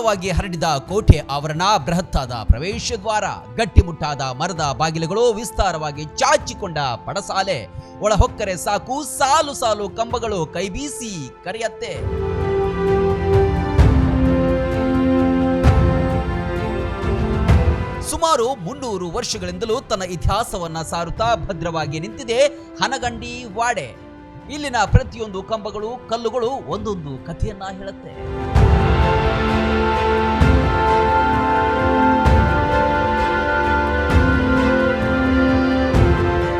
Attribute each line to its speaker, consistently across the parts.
Speaker 1: ವಿಶಾಲವಾಗಿ ಹರಡಿದ ಕೋಟೆ ಆವರಣ, ಬೃಹತ್ತಾದ ಪ್ರವೇಶ ದ್ವಾರ, ಗಟ್ಟಿಮುಟ್ಟಾದ ಮರದ ಬಾಗಿಲುಗಳು, ವಿಸ್ತಾರವಾಗಿ ಚಾಚಿಕೊಂಡ ಪಡಸಾಲೆ, ಒಳ ಹೊಕ್ಕರೆ ಸಾಕು ಸಾಲು ಸಾಲು ಕಂಬಗಳು ಕೈಬೀಸಿ ಕರೆಯತ್ತೆ. ಸುಮಾರು 300 ವರ್ಷಗಳಿಂದಲೂ ತನ್ನ ಇತಿಹಾಸವನ್ನ ಸಾರುತ್ತಾ ಭದ್ರವಾಗಿ ನಿಂತಿದೆ ಹನಗಂಡಿ ವಾಡೆ. ಇಲ್ಲಿನ ಪ್ರತಿಯೊಂದು ಕಂಬಗಳು, ಕಲ್ಲುಗಳು ಒಂದೊಂದು ಕಥೆಯನ್ನ ಹೇಳುತ್ತೆ.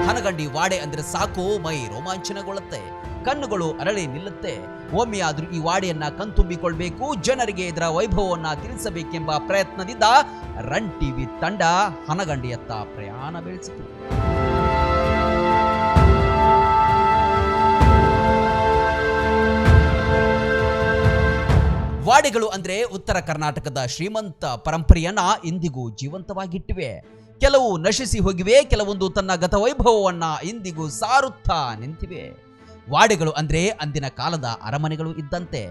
Speaker 1: ಹನಗಂಡಿ ವಾಡೆ ಅಂದ್ರೆ ಸಾಕು ಮೈ ರೋಮಾಂಚನಗೊಳ್ಳುತ್ತೆ, ಕಣ್ಣುಗಳು ಅರಳಿ ನಿಲ್ಲುತ್ತೆ. ಒಮ್ಮೆಯಾದ್ರೂ ಈ ವಾಡೆಯನ್ನ ಕಣ್ತುಂಬಿಕೊಳ್ಬೇಕು, ಜನರಿಗೆ ಇದರ ವೈಭವವನ್ನ ತಿಳಿಸಬೇಕೆಂಬ ಪ್ರಯತ್ನದಿಂದ ರನ್ ಟಿವಿ ತಂಡ ಹನಗಂಡಿಯತ್ತ ಪ್ರಯಾಣ ಬೆಳೆಸಿತು. ವಾಡೆಗಳು ಅಂದ್ರೆ ಉತ್ತರ ಕರ್ನಾಟಕದ ಶ್ರೀಮಂತ ಪರಂಪರೆಯನ್ನ ಇಂದಿಗೂ ಜೀವಂತವಾಗಿಟ್ಟಿವೆ. ಕೆಲವು ನಶಿಸಿ ಹೋಗಿವೆ, ಕೆಲವೊಂದು ತನ್ನ ಗತವೈಭವವನ್ನ ಇಂದಿಗೂ ಸಾರುತ್ತಾ ನಿಂತಿವೆ. ವಾಡೆಗಳು ಅಂದ್ರೆ ಅಂದಿನ ಕಾಲದ ಅರಮನೆಗಳು ಇದ್ದಂತೆ.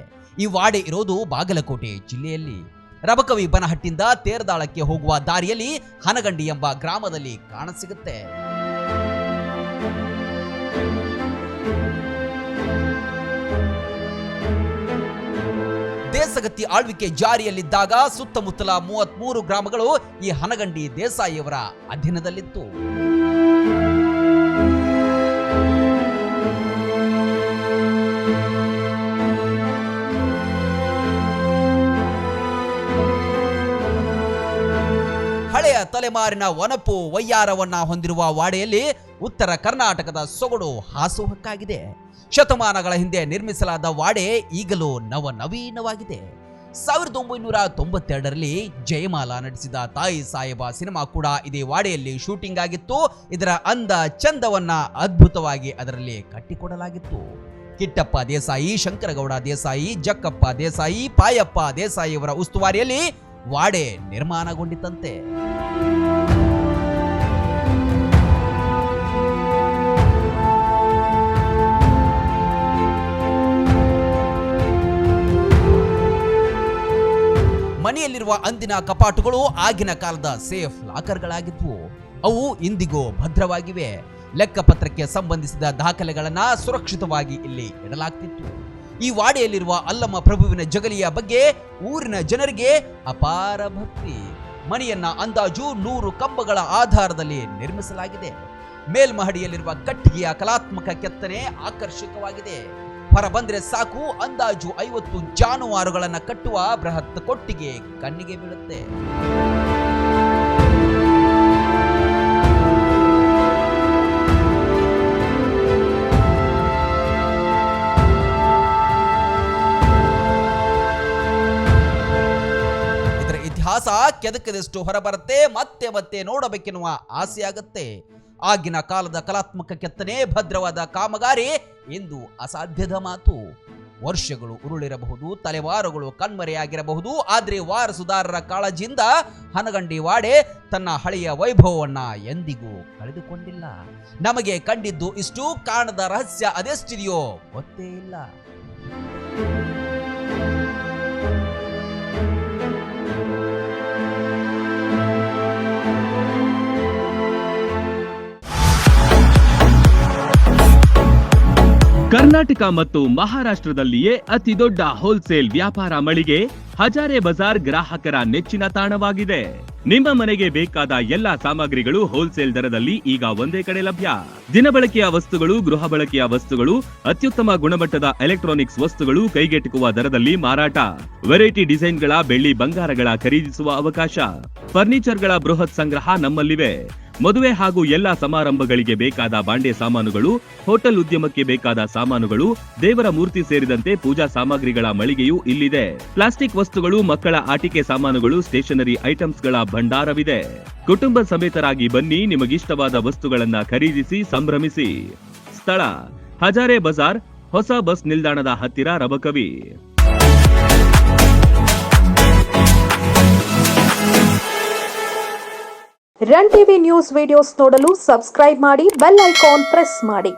Speaker 1: ಈ ವಾಡೆ ಇರೋದು ಬಾಗಲಕೋಟೆ ಜಿಲ್ಲೆಯಲ್ಲಿ. ರಬಕವಿ ಬನಹಟ್ಟಿಂದ ತೇರದಾಳಕ್ಕೆ ಹೋಗುವ ದಾರಿಯಲ್ಲಿ ಹನಗಂಡಿ ಎಂಬ ಗ್ರಾಮದಲ್ಲಿ ಕಾಣಸಿಗುತ್ತೆ. ದೇಸಗತ್ತಿ ಆಳ್ವಿಕೆ ಜಾರಿಯಲ್ಲಿದ್ದಾಗ ಸುತ್ತಮುತ್ತಲ 33 ಗ್ರಾಮಗಳು ಈ ಹನಗಂಡಿ ದೇಸಾಯಿಯವರ ಅಧೀನದಲ್ಲಿತ್ತು. ಹಳೆಯ ತಲೆಮಾರಿನ ವನಪು ವಯ್ಯಾರವನ್ನ ಹೊಂದಿರುವ ವಾಡೆಯಲ್ಲಿ ಉತ್ತರ ಕರ್ನಾಟಕದ ಸೊಗಡು ಹಾಸುಹೊಕ್ಕಾಗಿದೆ. ಶತಮಾನಗಳ ಹಿಂದೆ ನಿರ್ಮಿಸಲಾದ ವಾಡೆ ಈಗಲೂ ನವನವೀನವಾಗಿದೆ. 1992ರಲ್ಲಿ ಜಯಮಾಲಾ ನಡೆಸಿದ ತಾಯಿ ಸಾಹೇಬ ಸಿನಿಮಾ ಕೂಡ ಇದೇ ವಾಡೆಯಲ್ಲಿ ಶೂಟಿಂಗ್ ಆಗಿತ್ತು. ಇದರ ಅಂದ ಚಂದವನ್ನ ಅದ್ಭುತವಾಗಿ ಅದರಲ್ಲಿ ಕಟ್ಟಿಕೊಡಲಾಗಿತ್ತು. ಕಿಟ್ಟಪ್ಪ ದೇಸಾಯಿ, ಶಂಕರಗೌಡ ದೇಸಾಯಿ, ಜಕ್ಕಪ್ಪ ದೇಸಾಯಿ, ಪಾಯಪ್ಪ ದೇಸಾಯಿಯವರ ಉಸ್ತುವಾರಿಯಲ್ಲಿ ವಾಡೆ ನಿರ್ಮಾಣಗೊಂಡಿತಂತೆ. ಮನೆಯಲ್ಲಿರುವ ಅಂದಿನ ಕಪಾಟುಗಳು ಆಗಿನ ಕಾಲದ ಸೇಫ್ ಲಾಕರ್ಗಳಾಗಿದ್ವು. ಅವು ಇಂದಿಗೂ ಭದ್ರವಾಗಿವೆ. ಲೆಕ್ಕಪತ್ರಕ್ಕೆ ಸಂಬಂಧಿಸಿದ ದಾಖಲೆಗಳನ್ನ ಸುರಕ್ಷಿತವಾಗಿ ಇಲ್ಲಿ ಇಡಲಾಗ್ತಿತ್ತು. ಈ ವಾಡೆಯಲ್ಲಿರುವ ಅಲ್ಲಮ್ಮ ಪ್ರಭುವಿನ ಜಗಲಿಯ ಬಗ್ಗೆ ಊರಿನ ಜನರಿಗೆ ಅಪಾರ ಭಕ್ತಿ. ಮನೆಯನ್ನ ಅಂದಾಜು 100 ಕಂಬಗಳ ಆಧಾರದಲ್ಲಿ ನಿರ್ಮಿಸಲಾಗಿದೆ. ಮೇಲ್ಮಹಡಿಯಲ್ಲಿರುವ ಕಟ್ಟಿಗೆಯ ಕಲಾತ್ಮಕ ಕೆತ್ತನೆ ಆಕರ್ಷಕವಾಗಿದೆ. ಹೊರ ಬಂದ್ರೆ ಸಾಕು ಅಂದಾಜು 50 ಜಾನುವಾರುಗಳನ್ನ ಕಟ್ಟುವ ಬೃಹತ್ ಕೊಟ್ಟಿಗೆ ಕಣ್ಣಿಗೆ ಬೀಳುತ್ತೆ. ಇದರ ಇತಿಹಾಸ ಕೆದಕದಷ್ಟು ಹೊರಬರುತ್ತೆ. ಮತ್ತೆ ಮತ್ತೆ ನೋಡಬೇಕೆನ್ನುವ ಆಸೆಯಾಗತ್ತೆ. ಆಗಿನ ಕಾಲದ ಕಲಾತ್ಮಕ ಕೆತ್ತನೆ, ಭದ್ರವಾದ ಕಾಮಗಾರಿ ಎಂದು ಅಸಾಧ್ಯದ ಮಾತು. ವರ್ಷಗಳು ಉರುಳಿರಬಹುದು, ತಲೆವಾರುಗಳು ಕಣ್ಮರೆಯಾಗಿರಬಹುದು, ಆದರೆ ವಾರಸುದಾರರ ಕಾಳಜಿಯಿಂದ ಹನಗಂಡಿ ವಾಡೆ ತನ್ನ ಹಳೆಯ ವೈಭವವನ್ನ ಎಂದಿಗೂ ಕಳೆದುಕೊಂಡಿಲ್ಲ. ನಮಗೆ ಕಂಡಿದ್ದು ಇಷ್ಟು, ಕಾಣದ ರಹಸ್ಯ ಅದೆಷ್ಟಿದೆಯೋ ಗೊತ್ತೇ ಇಲ್ಲ.
Speaker 2: ಕರ್ನಾಟಕ ಮತ್ತು ಮಹಾರಾಷ್ಟ್ರದಲ್ಲಿಯೇ ಅತಿ ದೊಡ್ಡ ಹೋಲ್ಸೇಲ್ ವ್ಯಾಪಾರ ಮಳಿಗೆ ಹಜಾರೆ ಬಜಾರ್ ಗ್ರಾಹಕರ ನೆಚ್ಚಿನ ತಾಣವಾಗಿದೆ. ನಿಮ್ಮ ಮನೆಗೆ ಬೇಕಾದ ಎಲ್ಲಾ ಸಾಮಗ್ರಿಗಳು ಹೋಲ್ಸೇಲ್ ದರದಲ್ಲಿ ಈಗ ಒಂದೇ ಕಡೆ ಲಭ್ಯ. ದಿನಬಳಕೆಯ ವಸ್ತುಗಳು, ಗೃಹ ಬಳಕೆಯ ವಸ್ತುಗಳು, ಅತ್ಯುತ್ತಮ ಗುಣಮಟ್ಟದ ಎಲೆಕ್ಟ್ರಾನಿಕ್ಸ್ ವಸ್ತುಗಳು ಕೈಗೆಟುಕುವ ದರದಲ್ಲಿ ಮಾರಾಟ. ವೆರೈಟಿ ಡಿಸೈನ್ಗಳ ಬೆಳ್ಳಿ ಬಂಗಾರಗಳ ಖರೀದಿಸುವ ಅವಕಾಶ. ಫರ್ನಿಚರ್ಗಳ ಬೃಹತ್ ಸಂಗ್ರಹ ನಮ್ಮಲ್ಲಿವೆ. ಮದುವೆ ಹಾಗೂ ಎಲ್ಲಾ ಸಮಾರಂಭಗಳಿಗೆ ಬೇಕಾದ ಬಾಂಡೆ ಸಾಮಾನುಗಳು, ಹೋಟೆಲ್ ಉದ್ಯಮಕ್ಕೆ ಬೇಕಾದ ಸಾಮಾನುಗಳು, ದೇವರ ಮೂರ್ತಿ ಸೇರಿದಂತೆ ಪೂಜಾ ಸಾಮಗ್ರಿಗಳ ಮಳಿಗೆಯೂ ಇಲ್ಲಿದೆ. ಪ್ಲಾಸ್ಟಿಕ್ ವಸ್ತುಗಳು, ಮಕ್ಕಳ ಆಟಿಕೆ ಸಾಮಾನುಗಳು, ಸ್ಟೇಷನರಿ ಐಟಮ್ಸ್ಗಳ ಭಂಡಾರವಿದೆ. ಕುಟುಂಬ ಸಮೇತರಾಗಿ ಬನ್ನಿ, ನಿಮಗಿಷ್ಟವಾದ ವಸ್ತುಗಳನ್ನ ಖರೀದಿಸಿ ಸಂಭ್ರಮಿಸಿ. ಸ್ಥಳ ಹಜಾರೆ ಬಜಾರ್, ಹೊಸ ಬಸ್ ನಿಲ್ದಾಣದ ಹತ್ತಿರ, Rabakavi.
Speaker 3: Run TV news videos ನೋಡಲು ಸಬ್ಸ್ಕ್ರೈಬ್ ಮಾಡಿ, ಬೆಲ್ ಐಕಾನ್ ಪ್ರೆಸ್ ಮಾಡಿ.